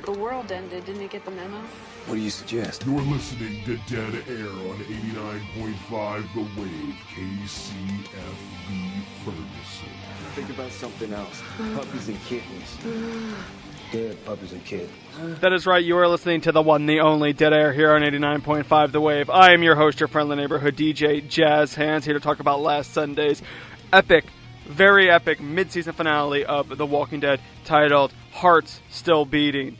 The world ended. Didn't you get the memo? What do you suggest? You're listening to Dead Air on 89.5 The Wave, KCFB Ferguson. Think about something else. Puppies and kittens. Dead puppies and kittens. That is right. You are listening to the one, the only Dead Air here on 89.5 The Wave. I am your host, your friendly neighborhood DJ, JazzHandss, here to talk about last Sunday's epic, very epic mid-season finale of The Walking Dead, titled Hearts Still Beating.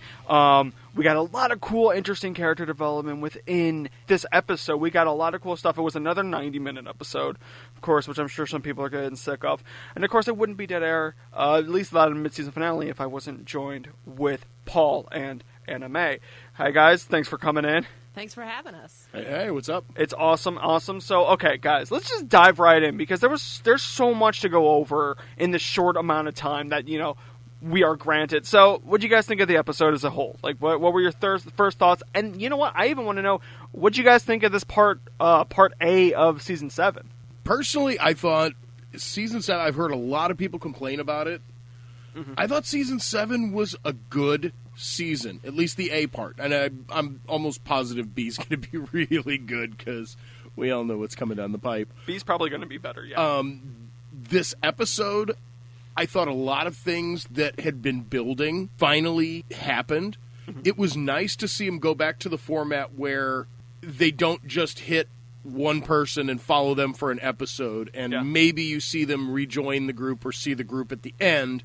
We got a lot of cool, interesting character development within this episode. We got a lot of cool stuff. It was another 90-minute episode, of course, which I'm sure some people are getting sick of. And, of course, it wouldn't be Dead Air, at least not in the mid-season finale, if I wasn't joined with Paul and Anna Mae. Hi, guys. Thanks for coming in. Thanks for having us. Hey, what's up? It's awesome. So, okay, guys, let's just dive right in, because there's so much to go over in this short amount of time that, we are granted. So, what do you guys think of the episode as a whole? Like, what were your first thoughts? And you know what? I even want to know, what do you guys think of this part A of Season 7? Personally, I thought Season 7, I've heard a lot of people complain about it. Mm-hmm. I thought Season 7 was a good season, at least the A part. And I'm almost positive B's going to be really good, because we all know what's coming down the pipe. B's probably going to be better, yeah. This episode, I thought a lot of things that had been building finally happened. Mm-hmm. It was nice to see them go back to the format where they don't just hit one person and follow them for an episode, and maybe you see them rejoin the group or see the group at the end.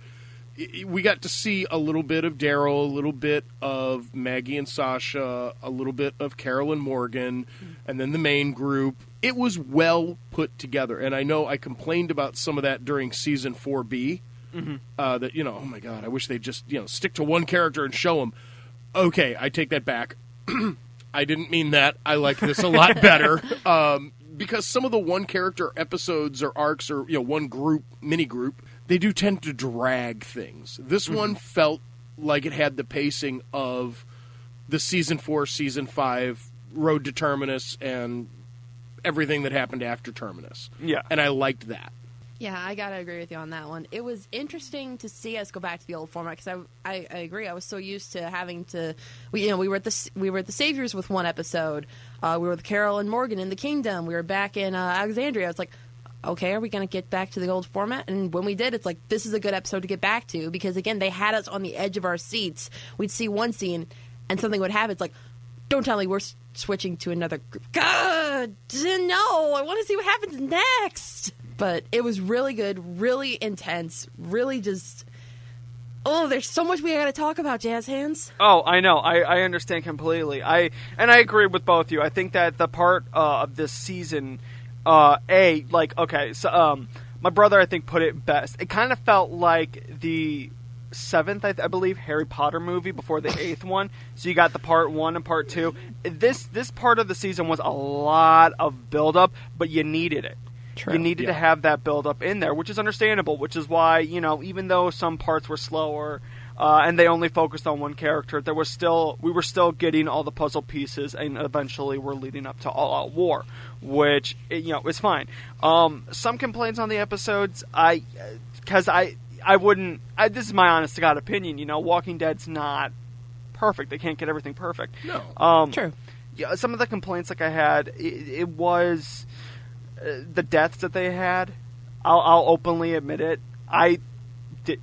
We got to see a little bit of Daryl, a little bit of Maggie and Sasha, a little bit of Carol and Morgan, and then the main group. It was well put together, and I know I complained about some of that during Season 4B, that, oh my God, I wish they'd just, stick to one character and show them. Okay, I take that back. I didn't mean that. I like this a lot better, because some of the one-character episodes or arcs or, one group, mini-group, they do tend to drag things. This one felt like it had the pacing of the Season 4, Season 5, Road to Terminus, and everything that happened after Terminus. Yeah. And I liked that. Yeah, I gotta agree with you on that one. It was interesting to see us go back to the old format, because I agree. I was so used to having to, we were at the Saviors with one episode. We were with Carol and Morgan in the Kingdom. We were back in Alexandria. It's like, okay, are we going to get back to the old format? And when we did, it's like, this is a good episode to get back to, because, again, they had us on the edge of our seats. We'd see one scene, and something would happen. It's like, don't tell me we're switching to another group. God, no, I want to see what happens next. But it was really good, really intense, really just... Oh, there's so much we got to talk about, JazzHandss. Oh, I know. I understand completely. I agree with both of you. I think that the part of this season... my brother, I think, put it best. It kind of felt like the 7th, I believe, Harry Potter movie before the 8th one. So you got the part 1 and part 2. This part of the season was a lot of build-up, but you needed it. True. You needed to have that build-up in there, which is understandable, which is why, even though some parts were slower, and they only focused on one character, we were still getting all the puzzle pieces, and eventually we're leading up to All Out War, which, is fine. Some complaints on the episodes, this is my honest to God opinion, Walking Dead's not perfect. They can't get everything perfect. No. True. Yeah, some of the complaints I had, it was the deaths that they had. I'll openly admit it. I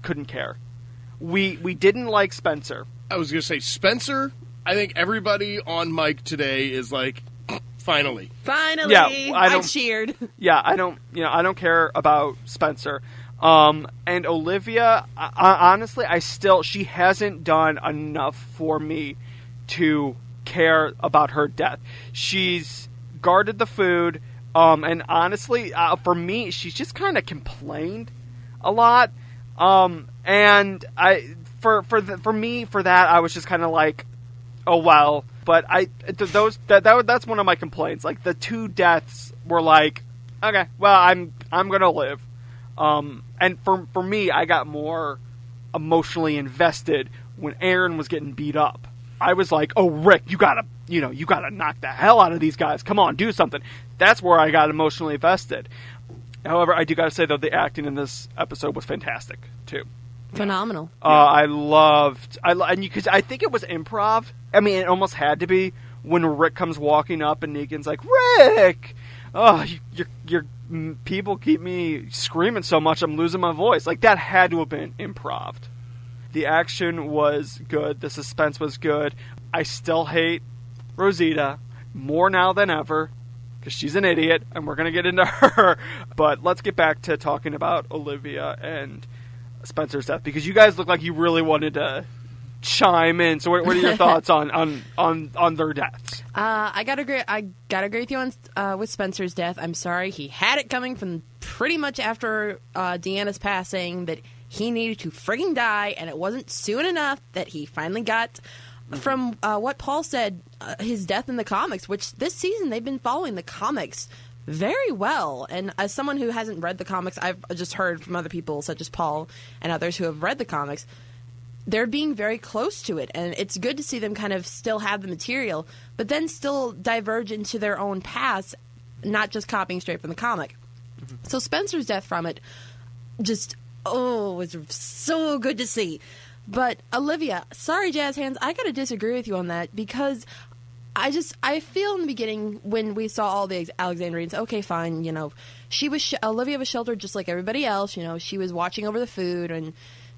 couldn't care. We didn't like Spencer. I was going to say, Spencer, I think everybody on mic today is like, finally. Finally! Yeah, I cheered. Yeah, I don't care about Spencer. And Olivia, honestly, she hasn't done enough for me to care about her death. She's guarded the food, and honestly, for me, she's just kind of complained a lot. And for me, I was just kind of like, oh well. But that's one of my complaints. Like, the 2 deaths were like, okay, well, I'm gonna live. And for me, I got more emotionally invested when Aaron was getting beat up. I was like, oh, Rick, you gotta knock the hell out of these guys. Come on, do something. That's where I got emotionally invested. However, I do gotta say, though, the acting in this episode was fantastic, too. Phenomenal. Because I think it was improv. I mean, it almost had to be when Rick comes walking up and Negan's like, Rick! Oh, your people keep me screaming so much I'm losing my voice. Like, that had to have been improv. The action was good. The suspense was good. I still hate Rosita more now than ever because she's an idiot, and we're going to get into her. But let's get back to talking about Olivia and Spencer's death, because you guys look like you really wanted to chime in. So what are your thoughts on their deaths? I gotta agree with you on with Spencer's death. I'm sorry, he had it coming from pretty much after Deanna's passing that he needed to frigging die, and it wasn't soon enough that he finally got. From what Paul said, his death in the comics, which this season they've been following the comics very well. And as someone who hasn't read the comics, I've just heard from other people such as Paul and others who have read the comics, they're being very close to it. And it's good to see them kind of still have the material, but then still diverge into their own paths, not just copying straight from the comic. Mm-hmm. So Spencer's death from it just, was so good to see. But Olivia, sorry, JazzHandss, I gotta disagree with you on that, because I feel in the beginning when we saw all the Alexandrians, okay, fine, Olivia was sheltered just like everybody else, she was watching over the food, and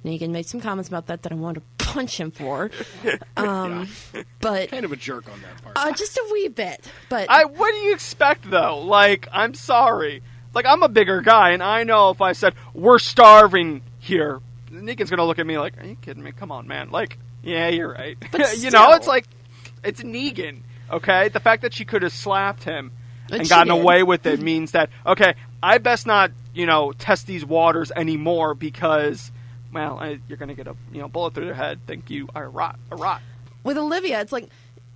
Negan made some comments about that I wanted to punch him for. But kind of a jerk on that part. Just a wee bit. But what do you expect, though? Like, I'm sorry. Like, I'm a bigger guy, and I know if I said, we're starving here, Negan's going to look at me like, are you kidding me? Come on, man. Like, yeah, you're right. It's like, it's Negan, okay? The fact that she could have slapped him and gotten away with it means that, okay, I best not, test these waters anymore because, well, you're going to get a bullet through your head. Think you are a rot. With Olivia, it's like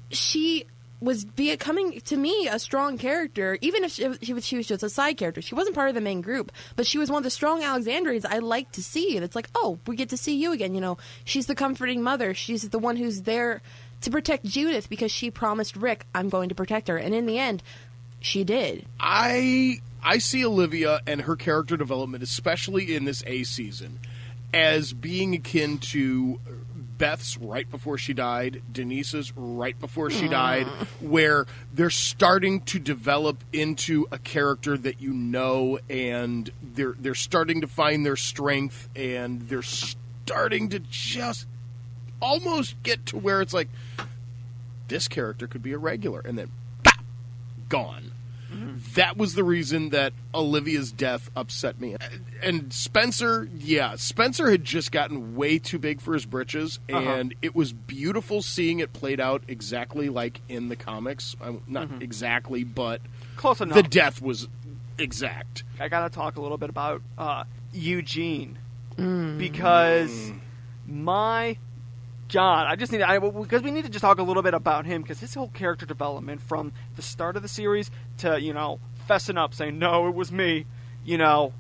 she was becoming, to me, a strong character, even if she was just a side character. She wasn't part of the main group, but she was one of the strong Alexandrians I like to see. And it's like, oh, we get to see you again. She's the comforting mother. She's the one who's there to protect Judith because she promised Rick, I'm going to protect her. And in the end, she did. I see Olivia and her character development, especially in this A season, as being akin to Beth's right before she died, Denise's right before she died, where they're starting to develop into a character that and they're starting to find their strength, and they're starting to just almost get to where it's like, this character could be a regular, and then bop, gone. That was the reason that Olivia's death upset me. And Spencer had just gotten way too big for his britches, and it was beautiful seeing it played out exactly like in the comics. Not exactly, but close enough. The death was exact. I gotta talk a little bit about Eugene, because my God, because we need to just talk a little bit about him, because his whole character development from the start of the series to, fessing up, saying, no, it was me,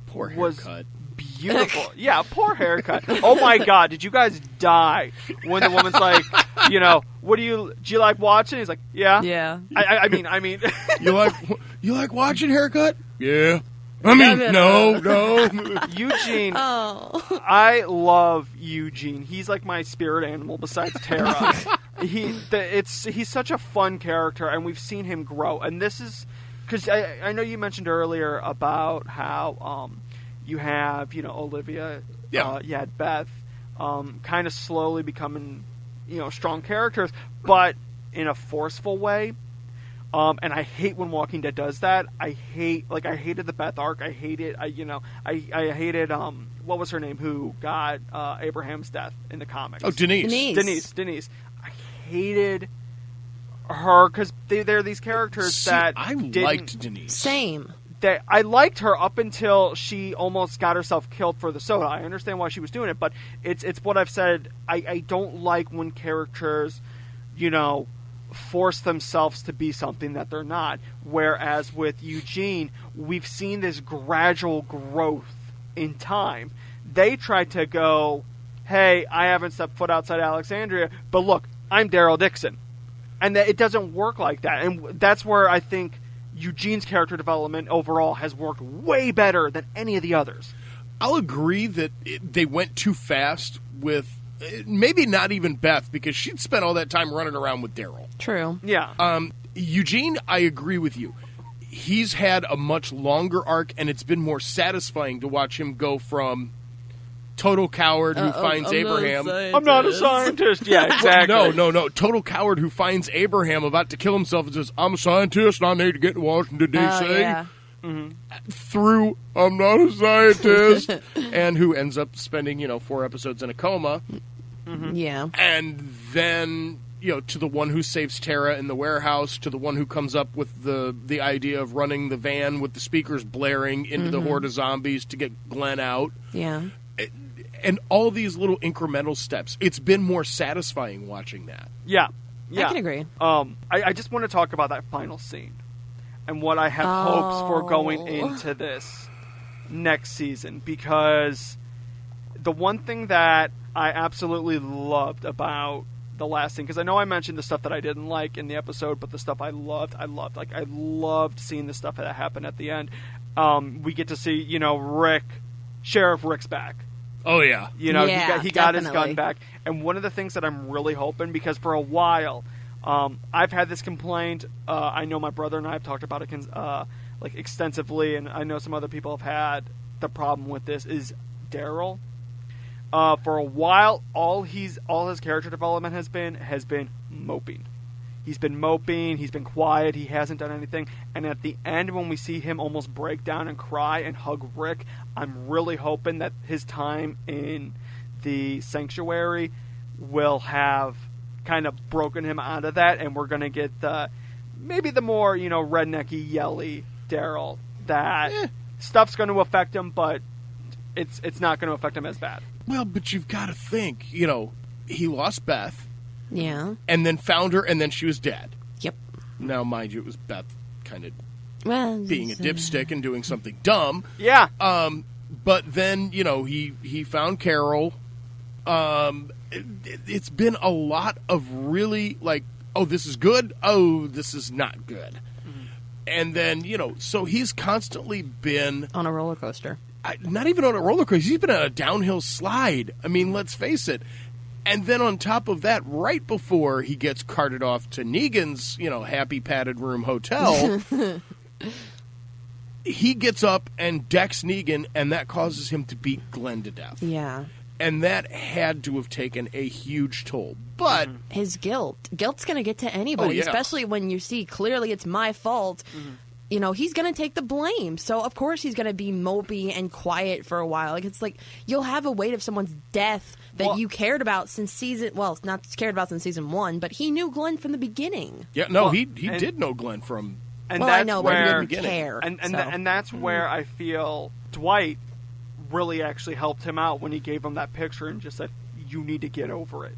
poor was haircut. Beautiful. Yeah, poor haircut. Oh my God, did you guys die when the woman's like, do you like watching? He's like, yeah. Yeah. I mean. You like watching haircut? Yeah. No. Eugene. Oh. I love Eugene. He's like my spirit animal besides Tara. He's such a fun character, and we've seen him grow. And this is because I know you mentioned earlier about how you have Olivia, you had Beth, kind of slowly becoming strong characters, but in a forceful way. And I hate when Walking Dead does that. I hated the Beth arc. I hated, I hated, what was her name? Who got Abraham's death in the comics? Oh, Denise. I hated her because they're these characters that I liked Denise. Same. That I liked her up until she almost got herself killed for the soda. I understand why she was doing it, but it's what I've said. I don't like when characters, force themselves to be something that they're not. Whereas with Eugene, we've seen this gradual growth in time. They tried to go, hey, I haven't stepped foot outside Alexandria, but look, I'm Daryl Dixon. And that it doesn't work like that. And that's where I think Eugene's character development overall has worked way better than any of the others. I'll agree that they went too fast with maybe not even Beth, because she'd spent all that time running around with Daryl. True. Yeah. Eugene, I agree with you. He's had a much longer arc, and it's been more satisfying to watch him go from total coward who finds Abraham. I'm not a scientist. Yeah, exactly. No. Total coward who finds Abraham about to kill himself and says, I'm a scientist and I need to get to Washington, D.C. Yeah. Through, I'm not a scientist. And who ends up spending, 4 episodes in a coma. Mm-hmm. Yeah. And then, to the one who saves Tara in the warehouse, to the one who comes up with the idea of running the van with the speakers blaring into the horde of zombies to get Glenn out. Yeah. And all these little incremental steps. It's been more satisfying watching that. Yeah. I can agree. I just want to talk about that final scene and what I have hopes for going into this next season, because the one thing that I absolutely loved about the last scene, because I know I mentioned the stuff that I didn't like in the episode, but the stuff I loved. Like, I loved seeing the stuff that happened at the end. We get to see, Sheriff Rick's back. Oh, yeah. He got his gun back. And one of the things that I'm really hoping, because for a while, I've had this complaint. I know my brother and I have talked about it extensively, and I know some other people have had the problem with this, is Daryl. For a while, all his character development has been moping. He's been moping, he's been quiet, he hasn't done anything. And at the end, when we see him almost break down and cry and hug Rick, I'm really hoping that his time in the sanctuary will have kind of broken him out of that, and we're going to get maybe the more, rednecky, yelly Daryl. That stuff's going to affect him, but it's not going to affect him as bad. Well, but you've got to think, he lost Beth. Yeah. And then found her, and then she was dead. Yep. Now, mind you, it was Beth kind of being a so dipstick and doing something dumb. Yeah. But then, he found Carol. It's been a lot of really, oh, this is good. Oh, this is not good. Mm-hmm. And then, so he's constantly been on a roller coaster. Not even on a roller coaster. He's been on a downhill slide. I mean, let's face it. And then on top of that, right before he gets carted off to Negan's, happy padded room hotel, he gets up and decks Negan, and that causes him to beat Glenn to death. Yeah. And that had to have taken a huge toll. But his guilt's going to get to anybody, especially when you see clearly it's my fault. Mm-hmm. He's going to take the blame. So, of course, he's going to be mopey and quiet for a while. It's like you'll have a weight of someone's death that you cared about since not cared about since season 1, but he knew Glenn from the beginning. Yeah, no, he did know Glenn from and I know, but he didn't beginning. care. And that's where I feel Dwight really actually helped him out when he gave him that picture and just said, you need to get over it.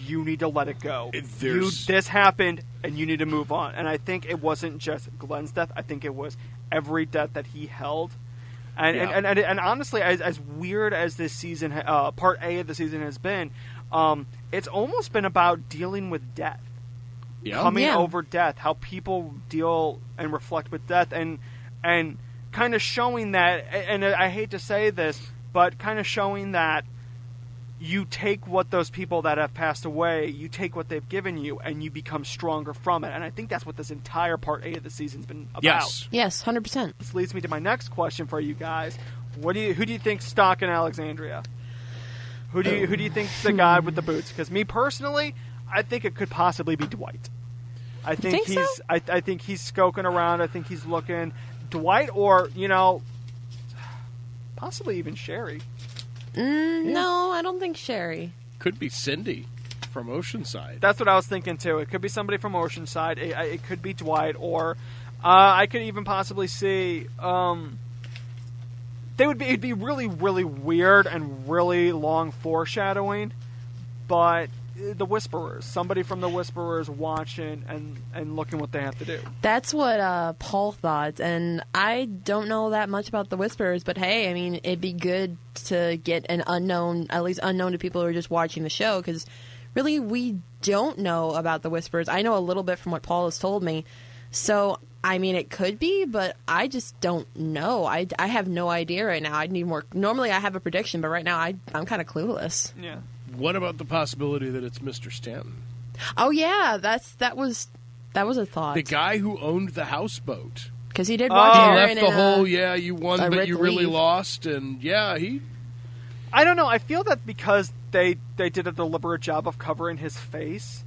You need to let it go. This happened, and you need to move on. And I think it wasn't just Glenn's death. I think it was every death that he held. And honestly, as weird as this season, part A of the season has been, it's almost been about dealing with death. Yeah. Coming over death, how people deal and reflect with death, and kind of showing that, and I hate to say this, but kind of showing that you take what those people that have passed away, you take what they've given you, and you become stronger from it. And I think that's what this entire part A of the season's been about. Yes, 100%. This leads me to my next question for you guys. Who do you think's stuck in Alexandria? Who do you think's the guy with the boots? Because me personally, I think it could possibly be Dwight. I think he's so? I think he's skulking around. I think he's looking Dwight, or possibly even Sherry. No, I don't think Sherry. Could be Cindy from Oceanside. That's what I was thinking too. It could be somebody from Oceanside. It could be Dwight, or I could even possibly see. It'd be really, really weird and really long foreshadowing, but the Whisperers, somebody from the Whisperers watching and looking what they have to do. That's what Paul thought, and I don't know that much about the Whisperers, but hey, I mean, it'd be good to get an unknown, at least unknown to people who are just watching the show, because really we don't know about the Whisperers. I know a little bit from what Paul has told me, so I mean, it could be, but I just don't know. I have no idea right now. I need more. Normally, I have a prediction, but right now, I'm kind of clueless. Yeah. What about the possibility that it's Mr. Stanton? Oh yeah, that was a thought. The guy who owned the houseboat. Because he did watch He Aaron left the in whole, you won, but Rick you really leave. lost, and he... I don't know. I feel that because they did a deliberate job of covering his face,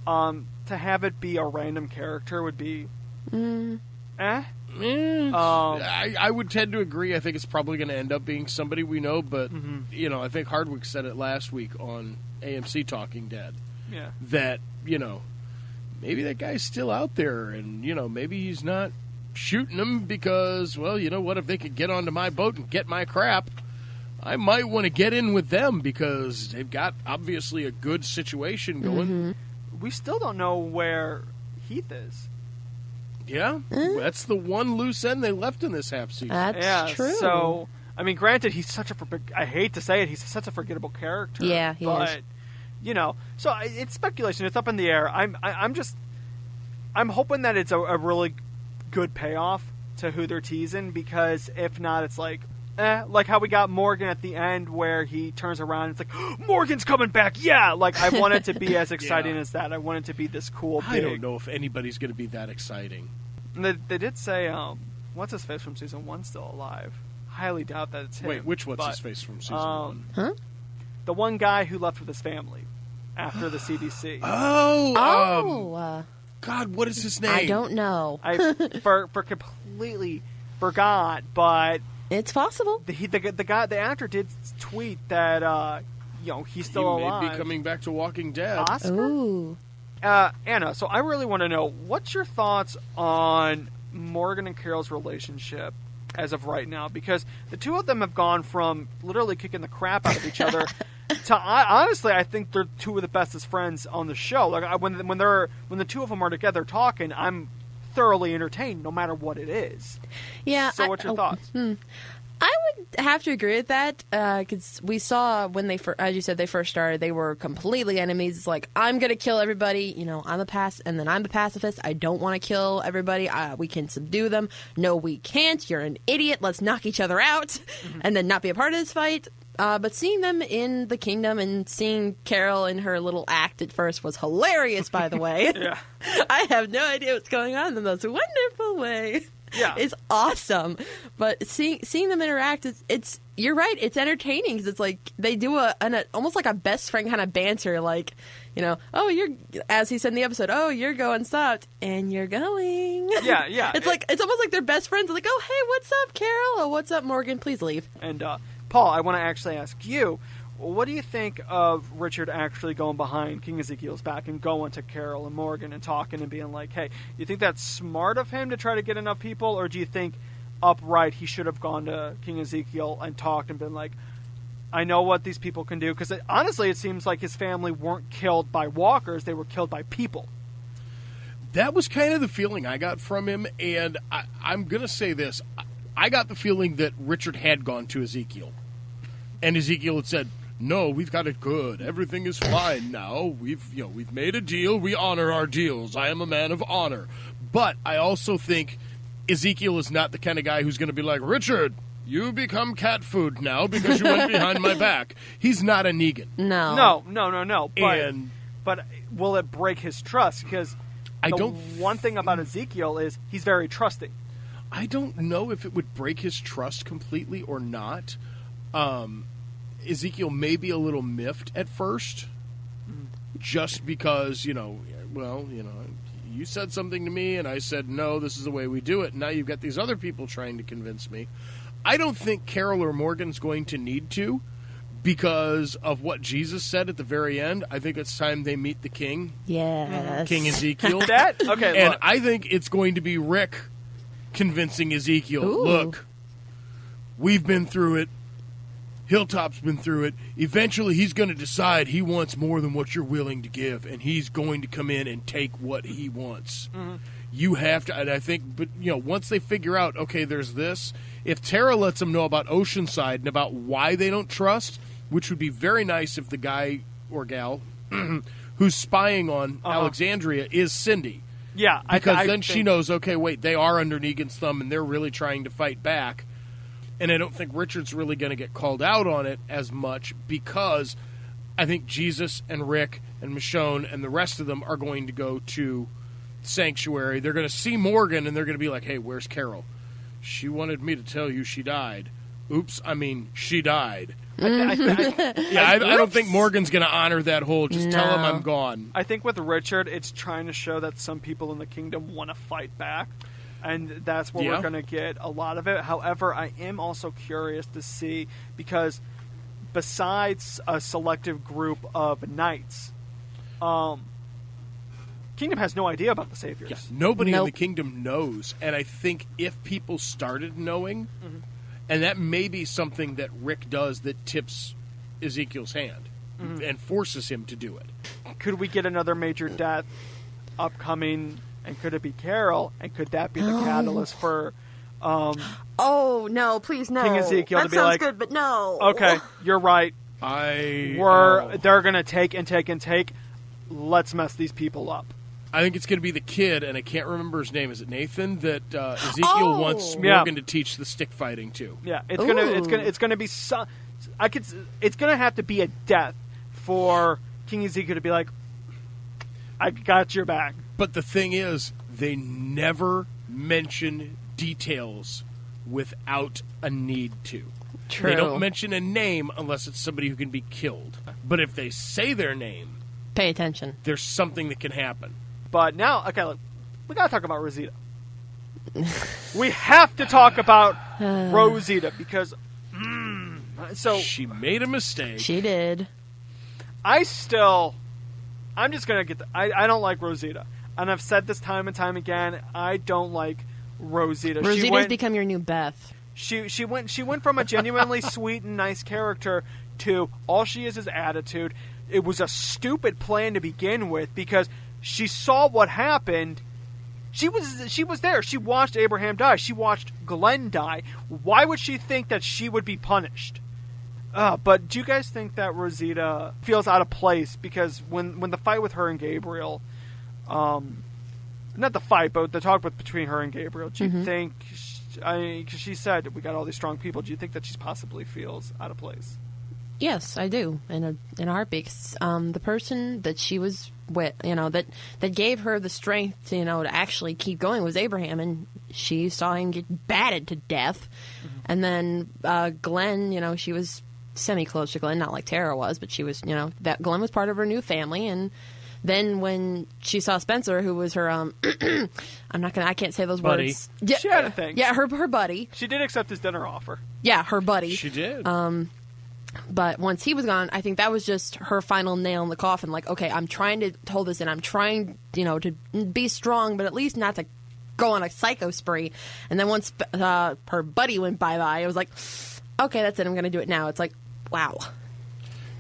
to have it be a random character would be, I would tend to agree. I think it's probably going to end up being somebody we know, but, I think Hardwick said it last week on AMC Talking Dead. Yeah. That, maybe that guy's still out there, and, maybe he's not shooting them because, well, you know what, if they could get onto my boat and get my crap, I might want to get in with them because they've got, obviously, a good situation going. We still don't know where Heath is. Yeah, that's the one loose end they left in this half season. That's true. So, I mean, granted, he's such I hate to say it, he's such a forgettable character. Yeah, he but, is. So it's speculation. It's up in the air. I'm hoping that it's a really good payoff to who they're teasing, because if not, it's like how we got Morgan at the end where he turns around and it's like, Morgan's coming back, yeah! Like, I want it to be as exciting as that. I want it to be this cool, big... I don't know if anybody's going to be that exciting. They did say, what's-his-face from Season 1 still alive? Highly doubt that it's him. Wait, which what's-his-face from Season 1? Huh? The one guy who left with his family after the CDC. God, what is his name? I don't know. I for completely forgot, but It's possible. the actor did tweet that he's still he alive. may be coming back to Walking Dead. Oscar? Ooh. Anna, so I really want to know, what's your thoughts on Morgan and Carol's relationship as of right now? Because the two of them have gone from literally kicking the crap out of each other to, honestly, I think they're two of the bestest friends on the show. Like, when the two of them are together talking, I'm thoroughly entertained, no matter what it is. Yeah. So, what's your thoughts? I would have to agree with that, because we saw when they, as you said, they first started, they were completely enemies. It's like, I'm going to kill everybody. I'm the pacifist. I don't want to kill everybody. We can subdue them. No, we can't. You're an idiot. Let's knock each other out and then not be a part of this fight. But seeing them in the kingdom and seeing Carol in her little act at first was hilarious, by the way. Yeah. I have no idea what's going on in the most wonderful way. Yeah. It's awesome. But seeing them interact, it's you're right, it's entertaining, because it's like they do almost like a best friend kind of banter, like, oh, you're, as he said in the episode, oh, you're going soft, and you're going. Yeah, yeah. It's almost like they're best friends. Like, oh, hey, what's up, Carol? Oh, what's up, Morgan? Please leave. And, Paul, I want to actually ask you, what do you think of Richard actually going behind King Ezekiel's back and going to Carol and Morgan and talking and being like, hey, you think that's smart of him to try to get enough people, or do you think upright he should have gone to King Ezekiel and talked and been like, I know what these people can do? Because honestly, it seems like his family weren't killed by walkers, they were killed by people. That was kind of the feeling I got from him, and I'm going to say this. I got the feeling that Richard had gone to Ezekiel, and Ezekiel had said, no, we've got it good. Everything is fine now. We've made a deal. We honor our deals. I am a man of honor. But I also think Ezekiel is not the kind of guy who's going to be like, Richard, you become cat food now because you went behind my back. He's not a Negan. No. No. But will it break his trust? Because one thing about Ezekiel is he's very trusting. I don't know if it would break his trust completely or not. Ezekiel may be a little miffed at first, just because, you said something to me and I said, no, this is the way we do it. Now you've got these other people trying to convince me. I don't think Carol or Morgan's going to need to, because of what Jesus said at the very end. I think it's time they meet the king. Yes. King Ezekiel. Okay, and look. I think it's going to be Rick convincing Ezekiel, Ooh. Look, we've been through it. Hilltop's been through it. Eventually, he's going to decide he wants more than what you're willing to give, and he's going to come in and take what he wants. Mm-hmm. You have to, and I think, but once they figure out, okay, there's this. If Tara lets them know about Oceanside and about why they don't trust, which would be very nice if the guy or gal who's spying on Alexandria is Cindy. Yeah, because then she knows, okay, wait, they are under Negan's thumb and they're really trying to fight back. And I don't think Richard's really going to get called out on it as much because I think Jesus and Rick and Michonne and the rest of them are going to go to Sanctuary. They're going to see Morgan and they're going to be like, hey, where's Carol? She wanted me to tell you she died. Oops, I mean, she died. I don't think Morgan's going to honor that whole, just tell him I'm gone. I think with Richard, it's trying to show that some people in the kingdom want to fight back. And that's where we're going to get a lot of it. However, I am also curious to see, because besides a selective group of knights, Kingdom has no idea about the Saviors. Yeah, nobody in the Kingdom knows. And I think if people started knowing, and that may be something that Rick does that tips Ezekiel's hand and forces him to do it. Could we get another major death upcoming? And could it be Carol? And could that be the catalyst for oh, no, please, no. King Ezekiel that to be sounds like, good, but no. Okay, you're right. They're going to take and take and take. Let's mess these people up. I think it's going to be the kid, and I can't remember his name. Is it Nathan? That Ezekiel wants Morgan to teach the stick fighting to. Yeah, it's gonna be it's gonna have to be a death for King Ezekiel to be like, I got your back. But the thing is, they never mention details without a need to. True. They don't mention a name unless it's somebody who can be killed. But if they say their name, pay attention. There's something that can happen. But now, okay, look, we gotta talk about Rosita. We have to talk about Rosita because so she made a mistake. She did. I'm just gonna get I don't like Rosita. And I've said this time and time again. I don't like Rosita. Rosita's become your new Beth. She went from a genuinely sweet and nice character to all she is attitude. It was a stupid plan to begin with because she saw what happened. She was there. She watched Abraham die. She watched Glenn die. Why would she think that she would be punished? But do you guys think that Rosita feels out of place? Because when the fight with her and Gabriel, not the fight, but the talk between her and Gabriel, do you think, because she said, we got all these strong people, do you think that she possibly feels out of place? Yes, I do. In a heartbeat. The person that she was with, that gave her the strength, to actually keep going was Abraham, and she saw him get batted to death. And then Glenn, she was semi-close to Glenn, not like Tara was, but she was, that Glenn was part of her new family. And then when she saw Spencer, who was her, I can't say those buddy. words. Yeah, she had a thing. Yeah, her buddy. She did accept his dinner offer. Yeah, her buddy. She did. But once he was gone, I think that was just her final nail in the coffin. Like, okay, I'm trying to hold this in. I'm trying, to be strong, but at least not to go on a psycho spree. And then once her buddy went bye-bye, it was like, okay, that's it. I'm going to do it now. It's like, wow.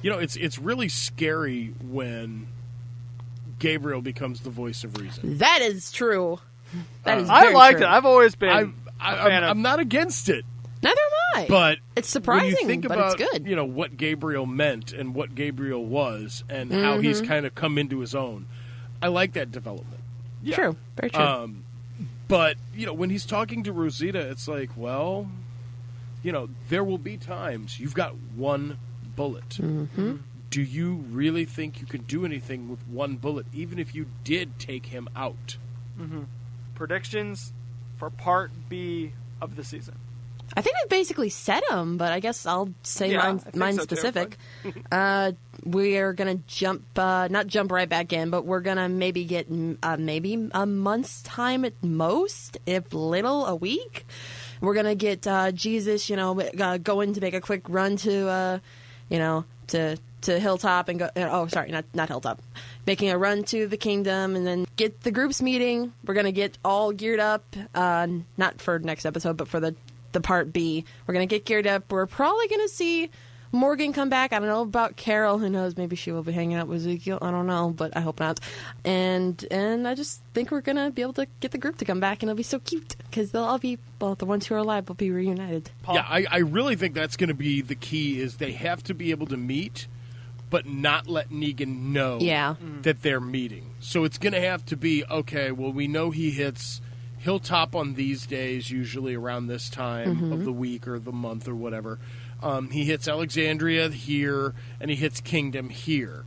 It's really scary when Gabriel becomes the voice of reason. That is true. That is I very liked true. it. I've always been I'm not against it. Neither am I. But it's surprising, when you think but about, it's good. What Gabriel meant and what Gabriel was and how he's kind of come into his own, I like that development. Yeah. True. Very true. But, when he's talking to Rosita, it's like, well, there will be times you've got one bullet. Do you really think you can do anything with one bullet, even if you did take him out? Predictions for Part B of the season. I think I basically said them, but I guess I'll say mine so specific. We are going to jump, not jump right back in, but we're going to maybe get maybe a month's time at most, if little, a week. We're going to get Jesus, going to make a quick run to, to Hilltop and go. Oh, sorry, not Hilltop. Making a run to the kingdom and then get the groups meeting. We're going to get all geared up, not for next episode, but for the Part B. We're going to get geared up. We're probably going to see Morgan come back. I don't know about Carol. Who knows? Maybe she will be hanging out with Ezekiel. I don't know, but I hope not. And I just think we're going to be able to get the group to come back, and it'll be so cute because they'll all be, the ones who are alive will be reunited. Paul? Yeah, I really think that's going to be the key is they have to be able to meet but not let Negan know Yeah. that they're meeting. So it's going to have to be, okay, well, we know he hits Hilltop on these days, usually around this time of the week or the month or whatever. He hits Alexandria here, and he hits Kingdom here.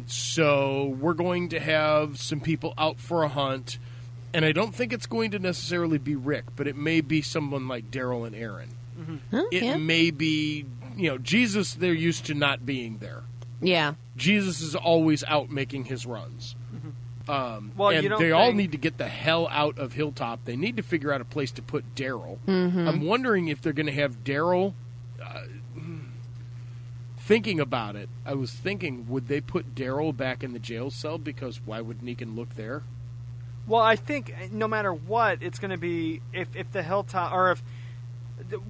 So we're going to have some people out for a hunt, and I don't think it's going to necessarily be Rick, but it may be someone like Daryl and Aaron. It may be, Jesus, they're used to not being there. Yeah. Jesus is always out making his runs. Well, and you don't they all think- need to get the hell out of Hilltop. They need to figure out a place to put Daryl. I'm wondering if they're going to have Daryl. Thinking about it, I was thinking, would they put Daryl back in the jail cell? Because why would Negan look there? Well, I think no matter what, it's going to be if the Hilltop, or if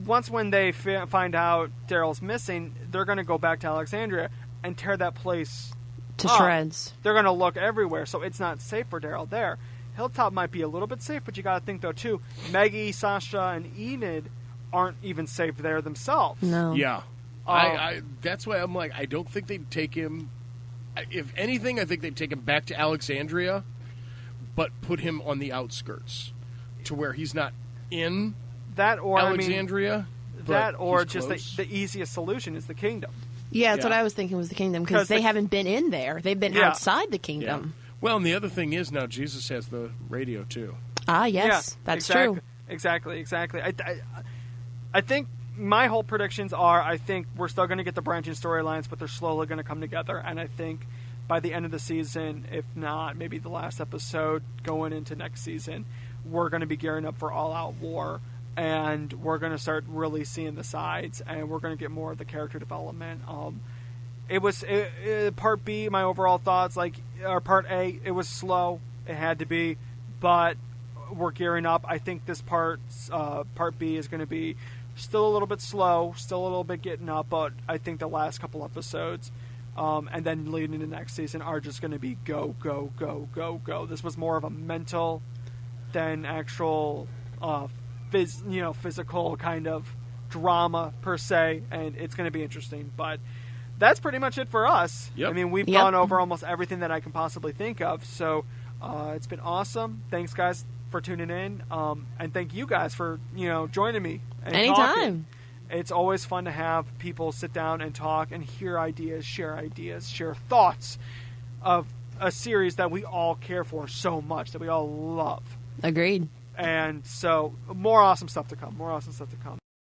once when they find out Daryl's missing, they're going to go back to Alexandria and tear that place To up. shreds. They're going to look everywhere, so it's not safe for Daryl there. Hilltop might be a little bit safe, but you got to think though too. Maggie, Sasha, and Enid aren't even safe there themselves. No. Yeah. That's why I'm like, I don't think they'd take him. If anything, I think they'd take him back to Alexandria, but put him on the outskirts to where he's not in That or Alexandria. that but or he's just close. the easiest solution is the Kingdom. Yeah, that's Yeah. what I was thinking was the kingdom, 'Cause because they the- haven't been in there. They've been Yeah. outside the Yeah. kingdom. Well, and the other thing is now Jesus has the radio too. Ah, yes, Yeah, that's exactly, true. Exactly. I think my whole predictions are, I think we're still going to get the branching storylines, but they're slowly going to come together. And I think by the end of the season, if not maybe the last episode going into next season, we're going to be gearing up for all-out war. And we're going to start really seeing the sides, and we're going to get more of the character development. It was part B, my overall thoughts, or part A, it was slow. It had to be, but we're gearing up. I think this part B is going to be still a little bit slow, still a little bit getting up, but I think the last couple episodes, and then leading into next season, are just going to be go, go, go, go, go. This was more of a mental than actual physical kind of drama per se, and it's going to be interesting. But that's pretty much it for us. Yep. I mean, we've Yep. gone over almost everything that I can possibly think of, so it's been awesome. Thanks, guys, for tuning in, and thank you guys for joining me and Anytime. talking. It's always fun to have people sit down and talk and hear ideas, share thoughts of a series that we all care for so much, that we all love. Agreed. And so more awesome stuff to come.